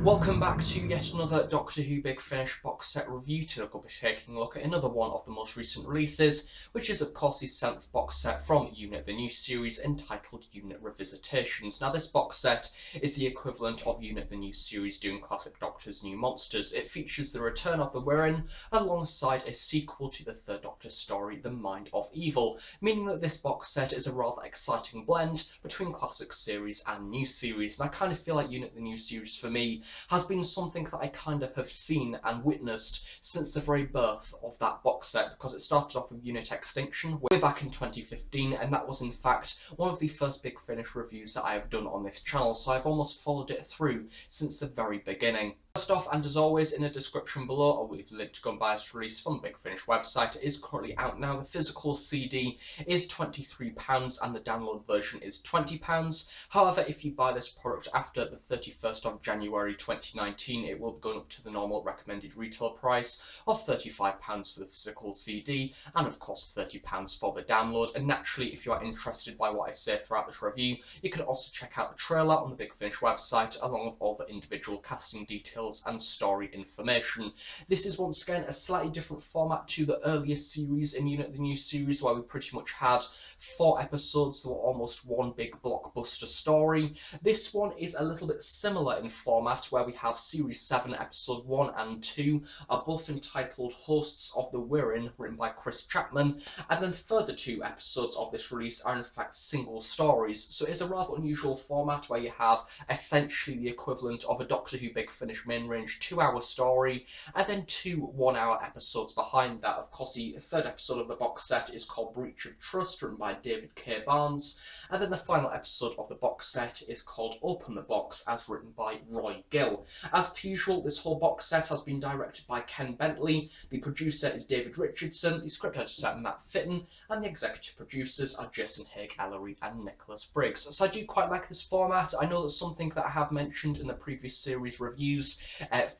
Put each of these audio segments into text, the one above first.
Welcome back to yet another Doctor Who Big Finish box set review. Today we'll be taking a look at another one of the most recent releases, which is of course the 7th box set from Unit the New series entitled Unit Revisitations. Now this box set is the equivalent of Unit the New series doing classic Doctor's New Monsters. It features the return of the Wirrn alongside a sequel to the third Doctor story, The Mind of Evil, meaning that this box set is a rather exciting blend between classic series and new series. And I kind of feel like Unit the New series for me has been something that I kind of have seen and witnessed since the very birth of that box set, because it started off with Unit Extinction way back in 2015, and that was in fact one of the first Big Finish reviews that I have done on this channel, so I've almost followed it through since the very beginning. First off, and as always, in the description below, I'll leave the link to go and buy this release from the Big Finish website. It is currently out now. The physical CD is £23 and the download version is £20. However, if you buy this product after the 31st of January 2019, it will be going up to the normal recommended retail price of £35 for the physical CD and of course £30 for the download. And naturally, if you are interested by what I say throughout this review, you can also check out the trailer on the Big Finish website along with all the individual casting details and story information. This is once again a slightly different format to the earlier series in Unit the New series, where we pretty much had 4 episodes that were almost one big blockbuster story. This one is a little bit similar in format, where we have Series 7 Episode 1 and 2 are both entitled Hosts of the Wirrn, written by Chris Chapman, and then further 2 episodes of this release are in fact single stories. So it's a rather unusual format where you have essentially the equivalent of a Doctor Who Big Finish main range 2-hour story, and then 2 1-hour episodes behind that. Of course, the third episode of the box set is called Breach of Trust, written by David K. Barnes, and then the final episode of the box set is called Open the Box, as written by Roy Gill. As per usual, this whole box set has been directed by Ken Bentley, the producer is David Richardson, the script editor Matt Fitton, and the executive producers are Jason Haigh Ellery and Nicholas Briggs. So I do quite like this format. I know that's something that I have mentioned in the previous series reviews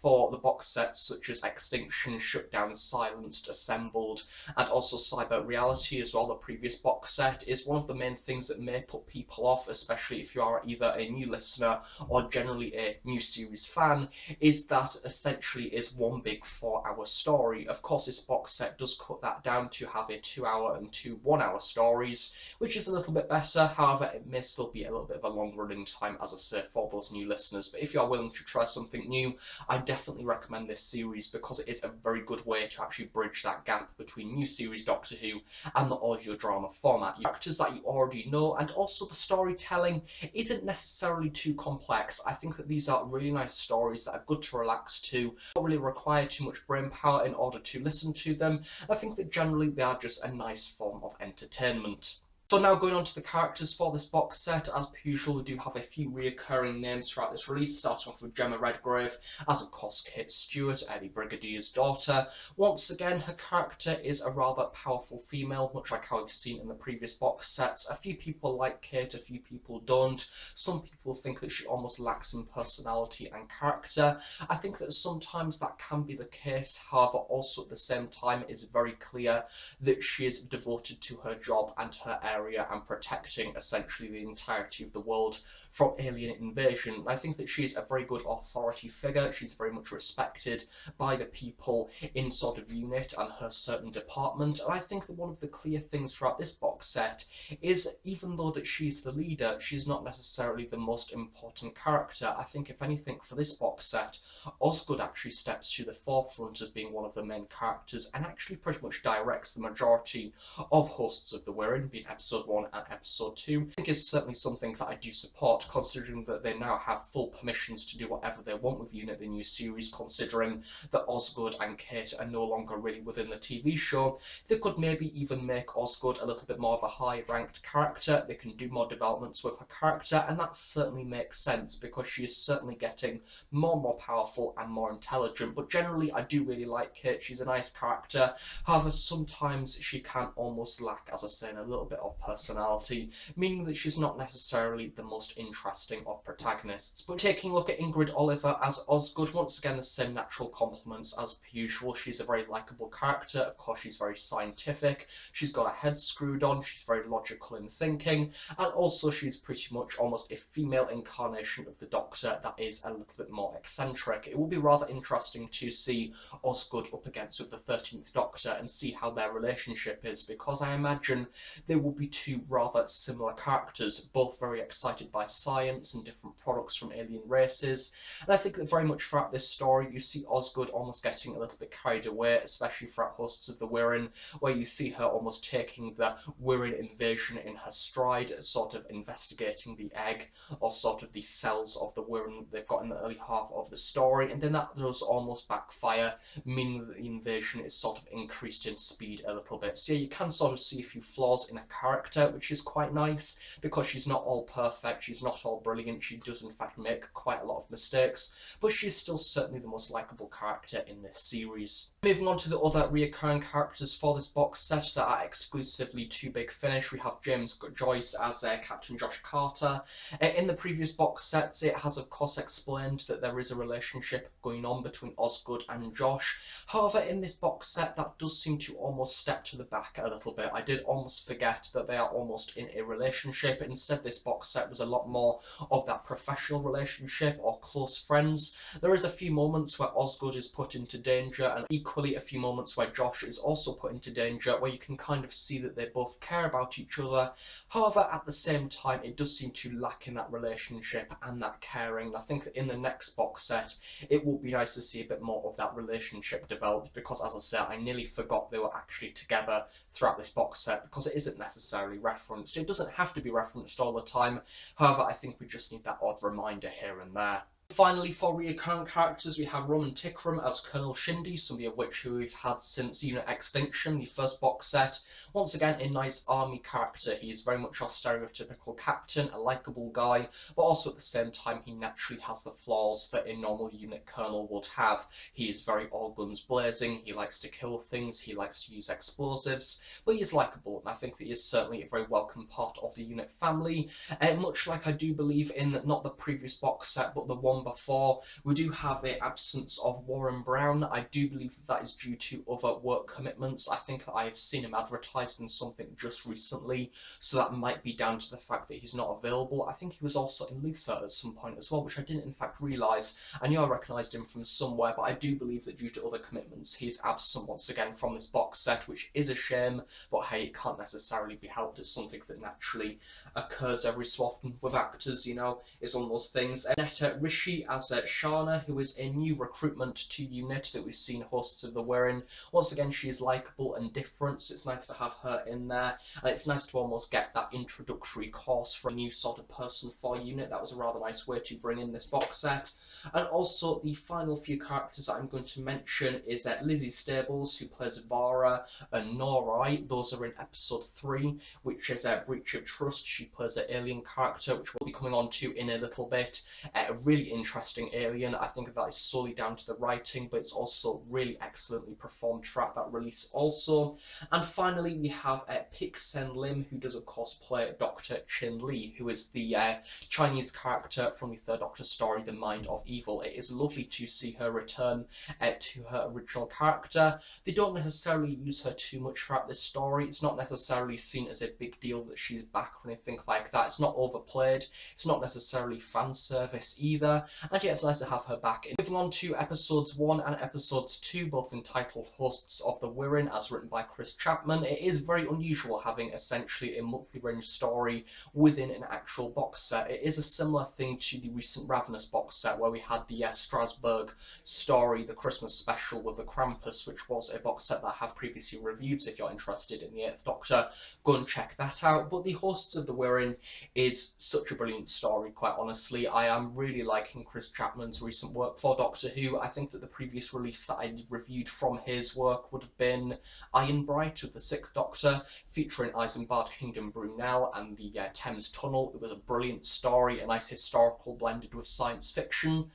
for the box sets such as Extinction, Shutdown, Silenced, Assembled, and also Cyber Reality as well. The previous box set is one of the main things that may put people off, especially if you are either a new listener or generally a new series fan, is that essentially is one big 4-hour story. Of course, this box set does cut that down to have a 2-hour and 2 1-hour stories, which is a little bit better. However, it may still be a little bit of a long running time, as I say, for those new listeners. But if you are willing to try something new, I definitely recommend this series because it is a very good way to actually bridge that gap between new series Doctor Who and the audio drama format. Characters that you already know, and also the storytelling isn't necessarily too complex. I think that these are really nice stories that are good to relax to, don't really require too much brain power in order to listen to them. I think that generally they are just a nice form of entertainment. So now going on to the characters for this box set, as per usual we do have a few reoccurring names throughout this release, starting off with Gemma Redgrave, as of course Kate Stewart, the Brigadier's daughter. Once again, her character is a rather powerful female, much like how we've seen in the previous box sets. A few people like Kate, a few people don't. Some people think that she almost lacks in personality and character. I think that sometimes that can be the case, however also at the same time it is very clear that she is devoted to her job and her area and protecting essentially the entirety of the world from alien invasion. I think that she's a very good authority figure. She's very much respected by the people in sort of Unit and her certain department. And I think that one of the clear things throughout this box set is, even though that she's the leader, she's not necessarily the most important character. I think if anything for this box set, Osgood actually steps to the forefront as being one of the main characters and actually pretty much directs the majority of Hosts of the Wirrn, being Episode 1 and Episode 2. I think is certainly something that I do support, considering that they now have full permissions to do whatever they want with Unit the New series, considering that Osgood and Kate are no longer really within the TV show. They could maybe even make Osgood a little bit more of a high-ranked character. They can do more developments with her character, and that certainly makes sense because she is certainly getting more and more powerful and more intelligent. But generally, I do really like Kate. She's a nice character. However, sometimes she can almost lack, as I say, in a little bit of of personality, meaning that she's not necessarily the most interesting of protagonists. But taking a look at Ingrid Oliver as Osgood, once again the same natural compliments as per usual. She's a very likeable character. Of course, she's very scientific, she's got her head screwed on, she's very logical in thinking, and also she's pretty much almost a female incarnation of the Doctor that is a little bit more eccentric. It will be rather interesting to see Osgood up against with the 13th Doctor and see how their relationship is, because I imagine they will be two rather similar characters, both very excited by science and different products from alien races. And I think that very much throughout this story you see Osgood almost getting a little bit carried away, especially throughout Hosts of the Wirrn, where you see her almost taking the Wirrn invasion in her stride, sort of investigating the egg or sort of the cells of the Wirrn they've got in the early half of the story, and then that does almost backfire, meaning that the invasion is sort of increased in speed a little bit. So yeah, you can sort of see a few flaws in her character, which is quite nice, because she's not all perfect, she's not all brilliant, she does in fact make quite a lot of mistakes, but she's still certainly the most likeable character in this series. Moving on to the other reoccurring characters for this box set that are exclusively to Big Finish, we have James Joyce as Captain Josh Carter. In the previous box sets, it has of course explained that there is a relationship going on between Osgood and Josh. However, in this box set, that does seem to almost step to the back a little bit. I did almost forget that they are almost in a relationship. Instead, this box set was a lot more of that professional relationship or close friends. There is a few moments where Osgood is put into danger, and equally a few moments where Josh is also put into danger, where you can kind of see that they both care about each other. However, at the same time, it does seem to lack in that relationship and that caring. I think that in the next box set, it would be nice to see a bit more of that relationship developed, because as I said, I nearly forgot they were actually together throughout this box set, because it isn't necessarily referenced. It doesn't have to be referenced all the time. However, I think we just need that odd reminder here and there. Finally, for recurrent characters, we have Roman Tikram as Colonel Shindy, somebody of which we've had since Unit Extinction, the first box set. Once again, a nice army character. He is very much our stereotypical captain, a likeable guy, but also at the same time he naturally has the flaws that a normal unit colonel would have. He is very all guns blazing, he likes to kill things, he likes to use explosives, but he is likeable, and I think that he is certainly a very welcome part of the unit family. Much like I do believe in not the previous box set, but the one before, we do have an absence of Warren Brown. I do believe that is due to other work commitments. I think that I have seen him advertised in something just recently, so that might be down to the fact that he's not available. I think he was also in Luther at some point as well, which I didn't in fact realise. I knew I recognised him from somewhere, but I do believe that due to other commitments he's absent once again from this box set, which is a shame, but hey, it can't necessarily be helped. It's something that naturally occurs every so often with actors, you know, it's one of those things. Netta Rishi as Shana, who is a new recruitment to unit that we've seen Hosts of the Wirrn. Once again, she is likeable and different, so it's nice to have her in there, and it's nice to almost get that introductory course for a new sort of person for unit. That was a rather nice way to bring in this box set. And also the final few characters that I'm going to mention is Lizzie Stables, who plays Vara, and Norai. Those are in episode 3, which is Breach of Trust. She plays an alien character, which we'll be coming on to in a little bit. A really interesting alien. I think that is solely down to the writing, but it's also really excellently performed throughout that release also. And finally, we have Pik Sen Lim, who does of course play Dr. Chin Li, who is the Chinese character from the Third Doctor story, The Mind of Evil. It is lovely to see her return to her original character. They don't necessarily use her too much throughout this story. It's not necessarily seen as a big deal that she's back or anything like that. It's not overplayed. It's not necessarily fan service either. And yeah, it's nice to have her back. Moving on to episodes 1 and episodes 2, both entitled Hosts of the Wirrn, as written by Chris Chapman. It is very unusual having essentially a monthly range story within an actual box set. It is a similar thing to the recent Ravenous box set, where we had the Strasbourg story, the Christmas special with the Krampus, which was a box set that I have previously reviewed, so if you're interested in the 8th Doctor, go and check that out. But the Hosts of the Wirrn is such a brilliant story, quite honestly. I am really liking liking Chris Chapman's recent work for Doctor Who. I think that the previous release that I reviewed from his work would have been Iron Bright of the Sixth Doctor, featuring Isambard Kingdom Brunel and the Thames Tunnel. It was a brilliant story, a nice historical blended with science fiction.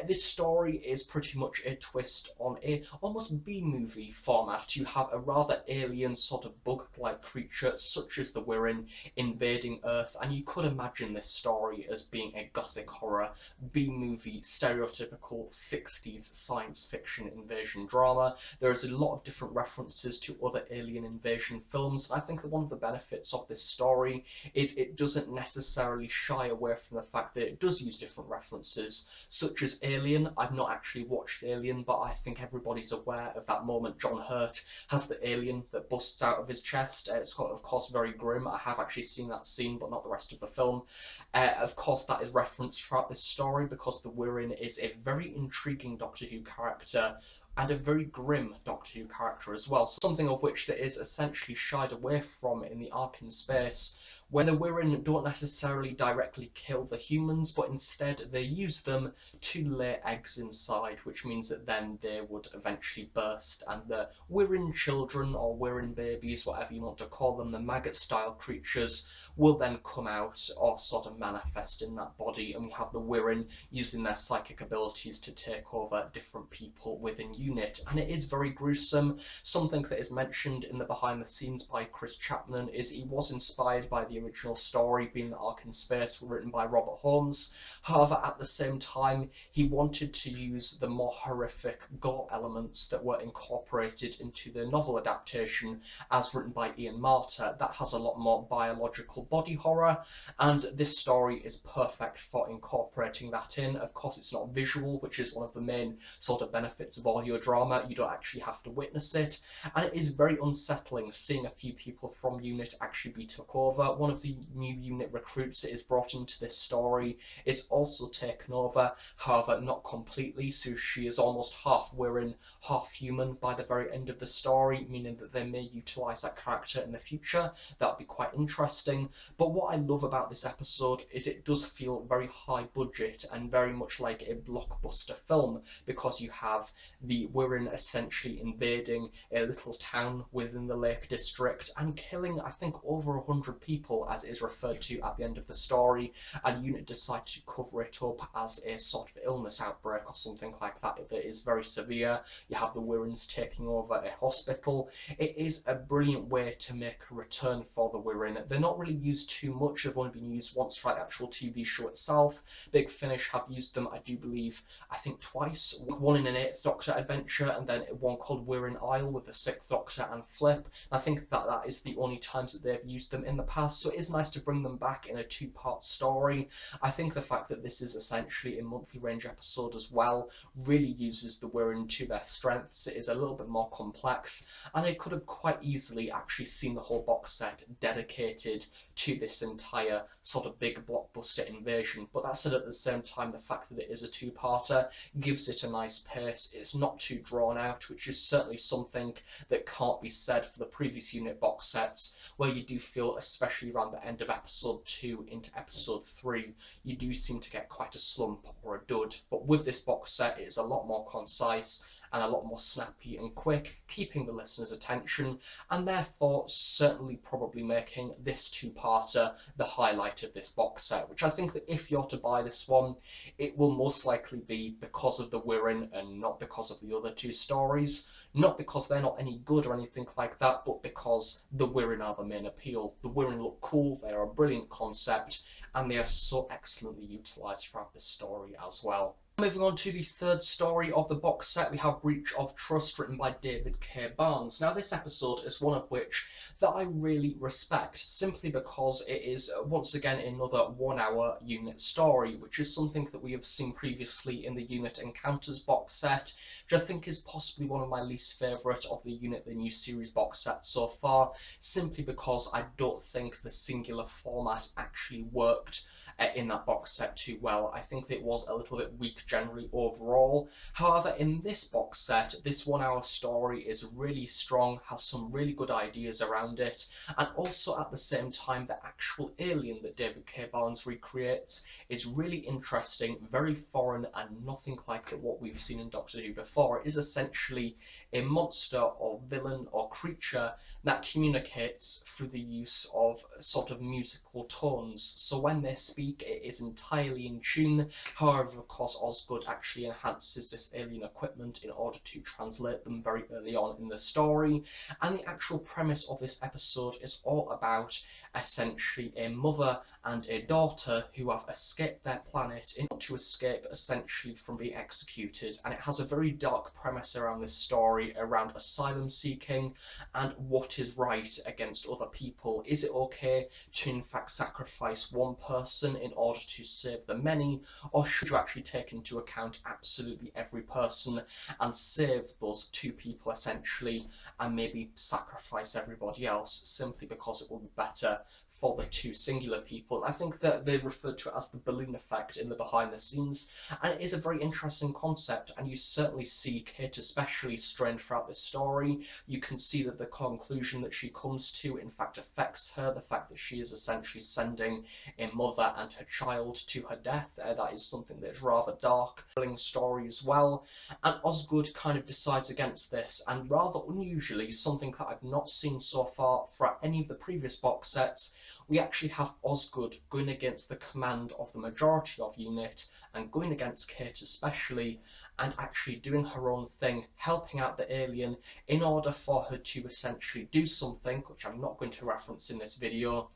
This story is pretty much a twist on a almost B-movie format. You have a rather alien sort of bug-like creature such as the Wirrn invading Earth, and you could imagine this story as being a gothic horror, B-movie, stereotypical 60s science fiction invasion drama. There is a lot of different references to other alien invasion films. I think that one of the benefits of this story is it doesn't necessarily shy away from the fact that it does use different references, such as Alien. I've not actually watched Alien, but I think everybody's aware of that moment John Hurt has the alien that busts out of his chest. It's of course very grim. I have actually seen that scene, but not the rest of the film. Of course, that is referenced throughout this story because the Wirrn is a very intriguing Doctor Who character and a very grim Doctor Who character as well, something of which that is essentially shied away from in the arc in space, where the Wirrn don't necessarily directly kill the humans, but instead they use them to lay eggs inside, which means that then they would eventually burst, and the Wirrn children, or Wirrn babies, whatever you want to call them, the maggot-style creatures, will then come out or sort of manifest in that body, and we have the Wirrn using their psychic abilities to take over different people within unit. And it is very gruesome. Something that is mentioned in the behind the scenes by Chris Chapman is he was inspired by the original story, being the Ark in Space, written by Robert Holmes. However, at the same time, he wanted to use the more horrific gore elements that were incorporated into the novel adaptation as written by Ian Marter. That has a lot more biological body horror, and this story is perfect for incorporating that in. Of course, it's not visual, which is one of the main sort of benefits of audio drama. You don't actually have to witness it, and it is very unsettling seeing a few people from unit actually be took over. One of the new unit recruits that is brought into this story is also taken over, however not completely, so she is almost half Wirrn, half human by the very end of the story, meaning that they may utilise that character in the future. That would be quite interesting. But what I love about this episode is it does feel very high budget and very much like a blockbuster film, because you have the Wirrn essentially invading a little town within the Lake District and killing, I think, over 100 people, as it is referred to at the end of the story, and unit decide to cover it up as a sort of illness outbreak or something like that that is very severe. You have the Wirrns taking over a hospital. It is a brilliant way to make a return for the Wirrn. They're not really used too much. They've only been used once for the actual TV show itself. Big Finish have used them, I do believe, I think twice. One in an 8th Doctor adventure, and then one called Wirrn Isle with the 6th Doctor and Flip. I think that that is the only times that they've used them in the past, so it is nice to bring them back in a 2-part story. I think the fact that this is essentially a monthly range episode as well really uses the Wirrn to their strengths. It is a little bit more complex, and I could have quite easily actually seen the whole box set dedicated to this entire sort of big blockbuster invasion. But that said, at the same time, the fact that it is a 2-parter gives it a nice pace. It's not too drawn out, which is certainly something that can't be said for the previous unit box sets, where you do feel, especially around the end of episode 2 into episode 3, you do seem to get quite a slump or a dud. But with this box set, it is a lot more concise and a lot more snappy and quick, keeping the listener's attention, and therefore certainly probably making this 2-parter the highlight of this box set, which I think that if you're to buy this one, it will most likely be because of the Wirrn and not because of the other 2 stories. Not because they're not any good or anything like that, but because the Wirrn are the main appeal. The Wirrn look cool, they are a brilliant concept, and they are so excellently utilised throughout this story as well. Moving on to the 3rd story of the box set, we have Breach of Trust, written by David K. Barnes. Now, this episode is one of which that I really respect, simply because it is once again another 1-hour unit story, which is something that we have seen previously in the Unit Encounters box set, which I think is possibly one of my least favourite of the Unit the New Series box set so far, simply because I don't think the singular format actually worked in that box set too well. I think that it was a little bit weak generally overall. However, in this box set, this 1 hour story is really strong, has some really good ideas around it, and also at the same time, the actual alien that David K. Barnes recreates is really interesting, very foreign, and nothing like what we've seen in Doctor Who before. It is essentially a monster or villain or creature that communicates through the use of sort of musical tones. So when they speak, it is entirely in tune. However, of course, Osgood actually enhances this alien equipment in order to translate them very early on in the story. And the actual premise of this episode is all about essentially a mother and a daughter who have escaped their planet in order to escape essentially from being executed. And it has a very dark premise around this story, around asylum seeking and what is right against other people. Is it okay to in fact sacrifice one person in order to save the many, or should you actually take into account absolutely every person and save those two people essentially, and maybe sacrifice everybody else simply because it will be better for the two singular people? I think that they refer to it as the balloon effect in the behind the scenes, and it is a very interesting concept, and you certainly see Kate especially strained throughout this story. You can see that the conclusion that she comes to in fact affects her, the fact that she is essentially sending a mother and her child to her death. That is something that is rather dark, story as well, and Osgood kind of decides against this, and rather unusually, something that I've not seen so far for any of the previous box sets, we actually have Osgood going against the command of the majority of UNIT and going against Kate especially, and actually doing her own thing, helping out the alien in order for her to essentially do something, which I'm not going to reference in this video,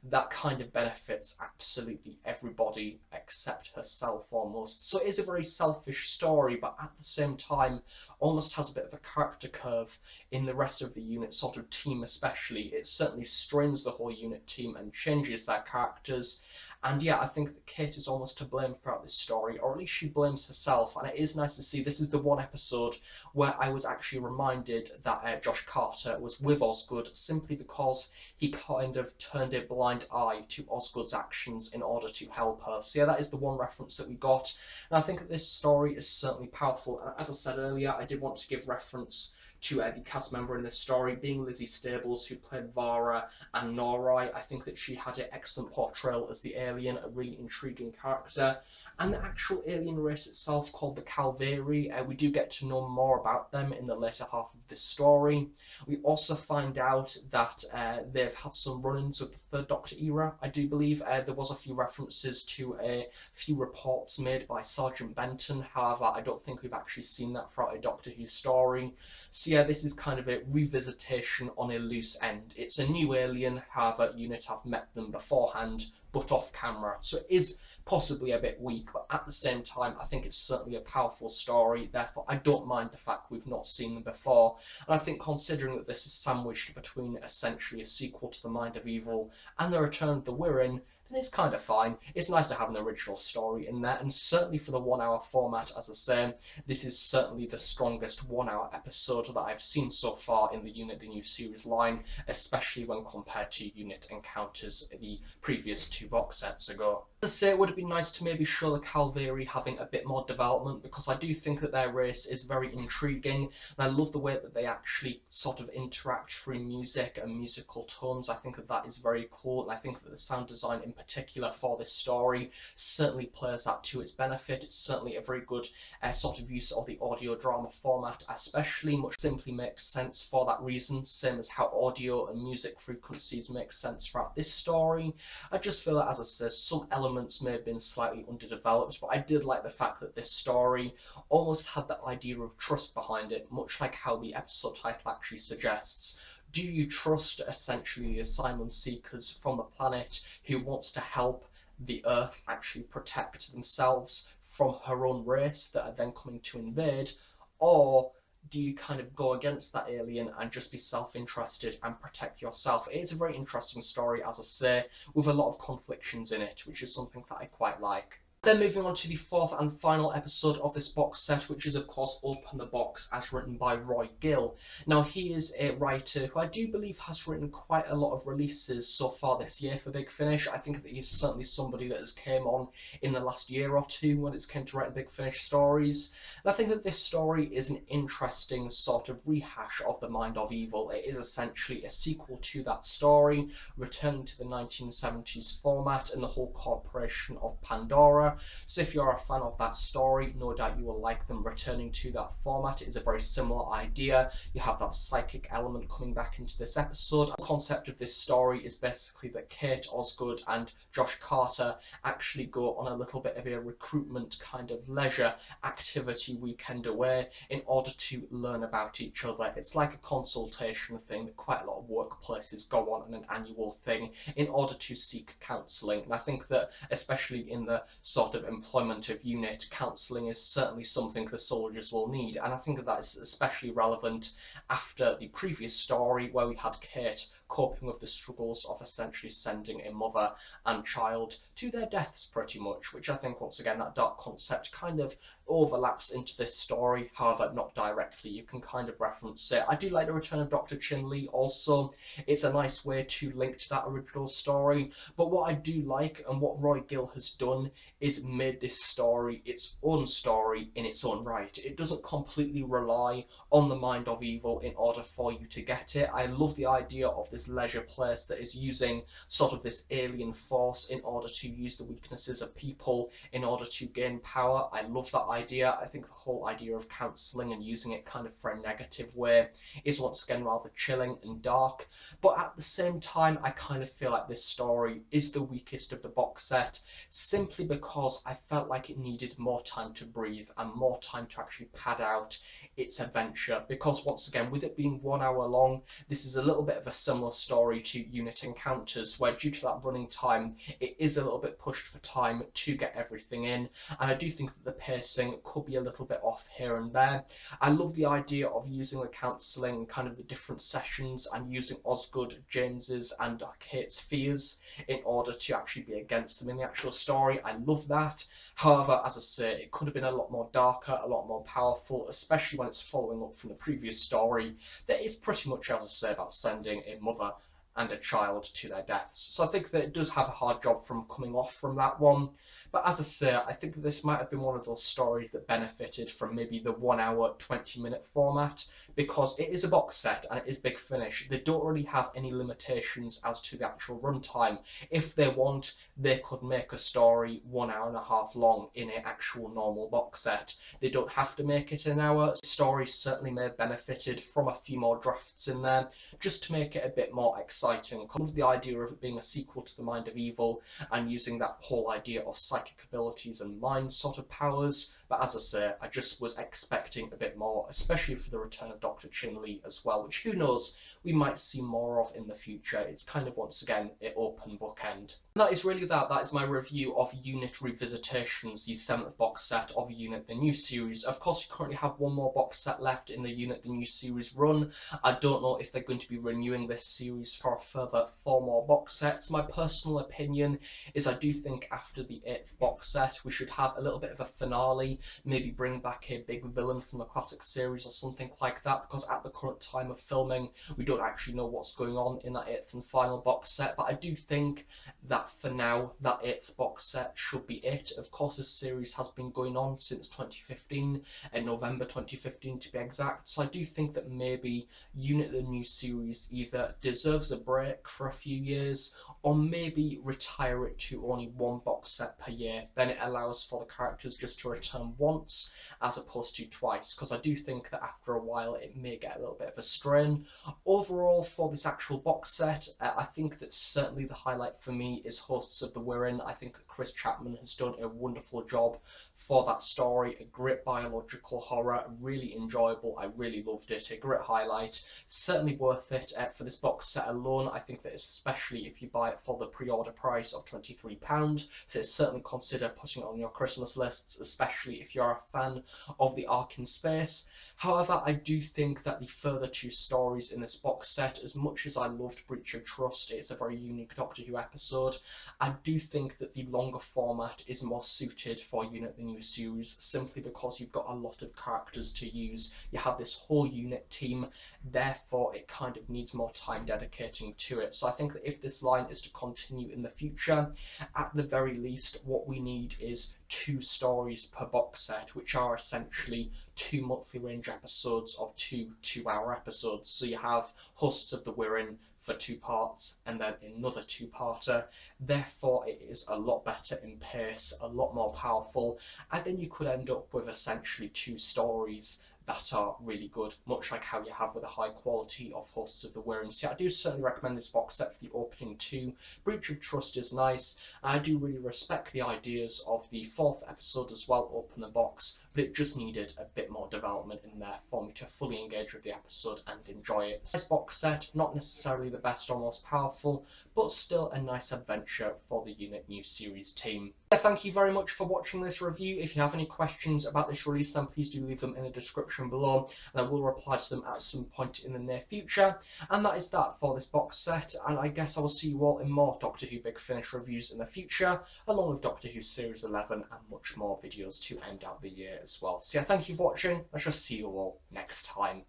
that kind of benefits absolutely everybody except herself almost. So it is a very selfish story, but at the same time almost has a bit of a character curve in the rest of the UNIT sort of team especially. It certainly strains the whole UNIT team and changes their characters. And yeah, I think that Kate is almost to blame throughout this story, or at least she blames herself. And it is nice to see this is the one episode where I was actually reminded that Josh Carter was with Osgood, simply because he kind of turned a blind eye to Osgood's actions in order to help her. So yeah, that is the one reference that we got. And I think that this story is certainly powerful. And as I said earlier, I did want to give reference to the cast member in this story, being Lizzie Stables, who played Vara and Norai. I think that she had an excellent portrayal as the alien, a really intriguing character. And the actual alien race itself, called the Calvary, we do get to know more about them in the later half of this story. We also find out that they've had some run-ins with the Third Doctor era, I do believe. There was a few references to a few reports made by Sergeant Benton. However, I don't think we've actually seen that throughout a Doctor Who story. So yeah, this is kind of a revisitation on a loose end. It's a new alien, however, UNIT have met them beforehand, but off camera. So it is possibly a bit weak, but at the same time, I think it's certainly a powerful story. Therefore, I don't mind the fact we've not seen them before. And I think considering that this is sandwiched between essentially a sequel to The Mind of Evil and The Return of the Wirrn, then it's kind of fine. It's nice to have an original story in there, and certainly for the 1 hour format, as I say, this is certainly the strongest 1 hour episode that I've seen so far in the UNIT the New Series line, especially when compared to UNIT Encounters the previous two box sets ago. As I say, it would have been nice to maybe show the Calvary having a bit more development, because I do think that their race is very intriguing, and I love the way that they actually sort of interact through music and musical tones. I think that that is very cool, and I think that the sound design in particular for this story certainly plays that to its benefit. It's certainly a very good sort of use of the audio drama format, especially, which simply makes sense for that reason, same as how audio and music frequencies make sense throughout this story. I just feel that, as I said, some elements may have been slightly underdeveloped, but I did like the fact that this story almost had the idea of trust behind it, much like how the episode title actually suggests. Do you trust essentially the asylum seekers from the planet who wants to help the Earth actually protect themselves from her own race that are then coming to invade? Or do you kind of go against that alien and just be self-interested and protect yourself? It is a very interesting story, as I say, with a lot of conflictions in it, which is something that I quite like. Then moving on to the fourth and final episode of this box set, which is of course Open the Box, as written by Roy Gill. Now he is a writer who I do believe has written quite a lot of releases so far this year for Big Finish. I think that he's certainly somebody that has came on in the last year or two when it's came to writing Big Finish stories. And I think that this story is an interesting sort of rehash of The Mind of Evil. It is essentially a sequel to that story, returning to the 1970s format and the whole corporation of Pandora. So if you're a fan of that story, no doubt you will like them returning to that format. It is a very similar idea. You have that psychic element coming back into this episode. The concept of this story is basically that Kate Osgood and Josh Carter actually go on a little bit of a recruitment kind of leisure activity weekend away in order to learn about each other. It's like a consultation thing that quite a lot of workplaces go on an annual thing in order to seek counselling. And I think that especially in the sort of employment of unit, counselling is certainly something the soldiers will need, and I think that is especially relevant after the previous story where we had Kate coping with the struggles of essentially sending a mother and child to their deaths pretty much, which I think once again that dark concept kind of overlaps into this story, however not directly. You can kind of reference it. I do like the return of Dr. Chin Lee also. It's a nice way to link to that original story, but what I do like and what Roy Gill has done is made this story its own story in its own right. It doesn't completely rely on The Mind of Evil in order for you to get it. I love the idea of this leisure place that is using sort of this alien force in order to use the weaknesses of people in order to gain power. I love that idea. I think the whole idea of counselling and using it kind of for a negative way is once again rather chilling and dark, but at the same time I kind of feel like this story is the weakest of the box set, simply because I felt like it needed more time to breathe and more time to actually pad out its adventure, because once again with it being 1 hour long, this is a little bit of a similar story to Unit Encounters, where due to that running time it is a little bit pushed for time to get everything in, and I do think that the pacing could be a little bit off here and there. I love the idea of using the counselling, kind of the different sessions, and using Osgood, James's and Kate's fears in order to actually be against them in the actual story. I love that. However, as I say, it could have been a lot more darker, a lot more powerful, especially when it's following up from the previous story that is pretty much, as I say, about sending a mother and a child to their deaths. So I think that it does have a hard job from coming off from that one. But as I say, I think that this might have been one of those stories that benefited from maybe the 1 hour, 20-minute format, because it is a box set and it is Big Finish. They don't really have any limitations as to the actual runtime. If they want, they could make a story 1 hour and a half long in an actual normal box set. They don't have to make it an hour. The story certainly may have benefited from a few more drafts in there, just to make it a bit more exciting. I love the idea of it being a sequel to The Mind of Evil and using that whole idea of psychic abilities and mind sort of powers. But as I say, I just was expecting a bit more, especially for the return of Dr. Chin Lee as well, which who knows, we might see more of in the future. It's kind of once again an open bookend. And that is really that. That is my review of Unit Revisitations, the 7th box set of Unit the New Series. Of course, we currently have one more box set left in the Unit the New Series run. I don't know if they're going to be renewing this series for a further 4 more box sets. My personal opinion is I do think after the 8th box set we should have a little bit of a finale, maybe bring back a big villain from the classic series or something like that, because at the current time of filming we don't actually know what's going on in that 8th and final box set. But I do think that for now that 8th box set should be it. Of course, this series has been going on since 2015, in November 2015 to be exact, so I do think that maybe Unit the New Series either deserves a break for a few years, or maybe retire it to only 1 box set per year. Then it allows for the characters just to return once as opposed to twice, because I do think that after a while it may get a little bit of a strain. Overall, for this actual box set, I think that certainly the highlight for me is Hosts of the Wirrn. I think that Chris Chapman has done a wonderful job for that story. A great biological horror, really enjoyable. I really loved it. A great highlight. Certainly worth it for this box set alone. I think that it's especially if you buy it for the pre-order price of £23. So certainly consider putting it on your Christmas lists, especially if you're a fan of the Ark in Space. However, I do think that the further two stories in this box set, as much as I loved Breach of Trust, it's a very unique Doctor Who episode, I do think that the longer format is more suited for Unit the New Series, simply because you've got a lot of characters to use. You have this whole unit team, therefore it kind of needs more time dedicating to it. So I think that if this line is to continue in the future, at the very least, what we need is 2 stories per box set, which are essentially 2 monthly range episodes of 2 2-hour episodes. So you have Hosts of the Wirrn for 2 parts and then another 2-parter. Therefore it is a lot better in pace, a lot more powerful, and then you could end up with essentially 2 stories that are really good, much like how you have with the high quality of Hosts of the Wirrn. So I do certainly recommend this box set for the opening 2. Breach of Trust is nice. I do really respect the ideas of the 4th episode as well, Open the Box, but it just needed a bit more development in there for me to fully engage with the episode and enjoy it. This box set, not necessarily the best or most powerful, but still a nice adventure for the Unit New Series team. Thank you very much for watching this review. If you have any questions about this release, then please do leave them in the description below, and I will reply to them at some point in the near future. And that is that for this box set, and I guess I will see you all in more Doctor Who Big Finish reviews in the future, along with Doctor Who Series 11 and much more videos to end out the year as well. So yeah, thank you for watching. I shall see you all next time.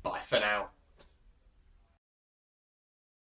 Bye for now.